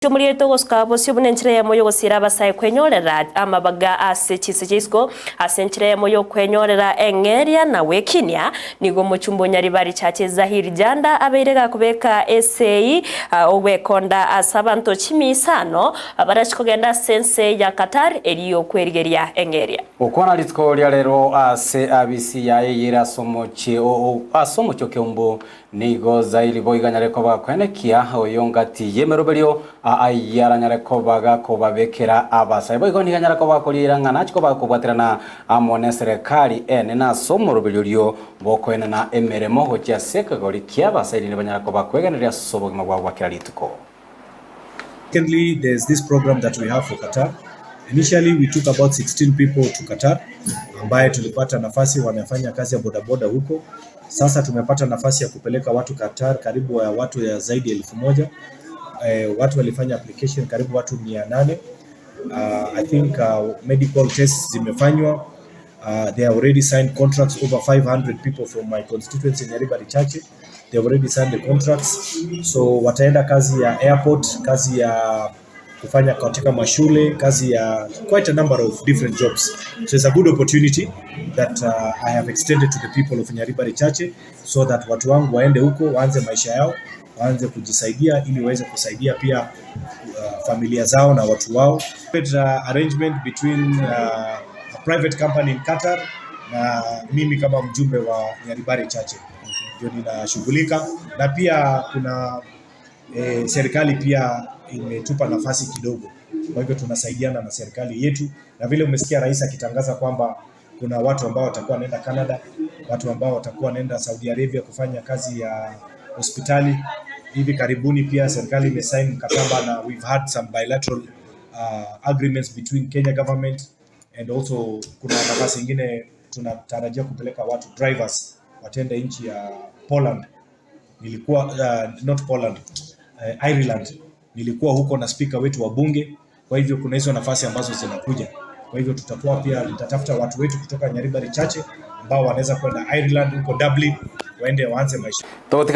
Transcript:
Tumulire togoska bosio bunenchire ya moyo gosira basai kwenyorera amabaga ase chisejisco asenchire moyo kwenyorera engeria na wekinia nigo muchumbo nyari bari chache Zahiri Janda abeirega kubeka SAE owekonda asabanto chimisano abarashikogenda sense ya Qatar eriyo kwerigeria engeria okwana litko lya lero ase abisi ya yira asomoche kyombo nigo Zahiri boiganya reko bakwenekia oyongati yemerobelio ayaranyare kobaga kobabekera abasai boigo niganyara kobakolira ngana chiko bakobwaterana amone serikali ene na somorobelio bokoena na emeremo hocha seka gori kia basai ne banyara kobakweganira sobogima bwa bakira lituko. Secondly, there's this program that we have for Qatar. Initially we took about 16 people to Qatar ambaye tulipata nafasi wanafanya kazi ya bodaboda huko. Sasa tumepata nafasi ya kupeleka watu Qatar karibu ya watu ya zaidi ya 1000. Watu walifanya application karibu watu 800. I think medical tests zimefanywa. They have already signed contracts, over 500 people from my constituency in Nyaribari Chache. They have already signed the contracts. So wataenda kazi ya airport, kazi ya kufanya katika mashule, kazi ya quite a number of different jobs. So it's a good opportunity that I have extended to the people of Nyaribari Chache so that watu wangu waende huko, waanze maisha yao, waanze kujisaidia ili waweze kusaidia pia familia zao na watu wao. Arrangement between a private company in Qatar na mimi kama mjumbe wa Nyaribari Chache ndio ninashughulika, na pia kuna serikali pia imetupa nafasi kidogo, kwa hivyo tunasaidiana na serikali yetu. Na vile umesikia rais akitangaza kwamba kuna watu ambao watakuwa wanaenda Canada, watu ambao watakuwa wanaenda Saudi Arabia kufanya kazi ya hospitali. Hivi karibuni pia serikali imesign mkataba na we've had some bilateral agreements between Kenya government and also kuna nafasi nyingine tunatarajia kupeleka watu drivers watende nchi ya Poland. Nilikuwa not Poland, Ireland. Nilikuwa huko na speaker wetu wa bunge, kwa hivyo kuna hizo nafasi ambazo zinakuja. Kwa hivyo tutatafuta watu wetu kutoka Nyaribari Chache ambao wanaweza kwenda Ireland, huko Dublin, waende waanze maisha.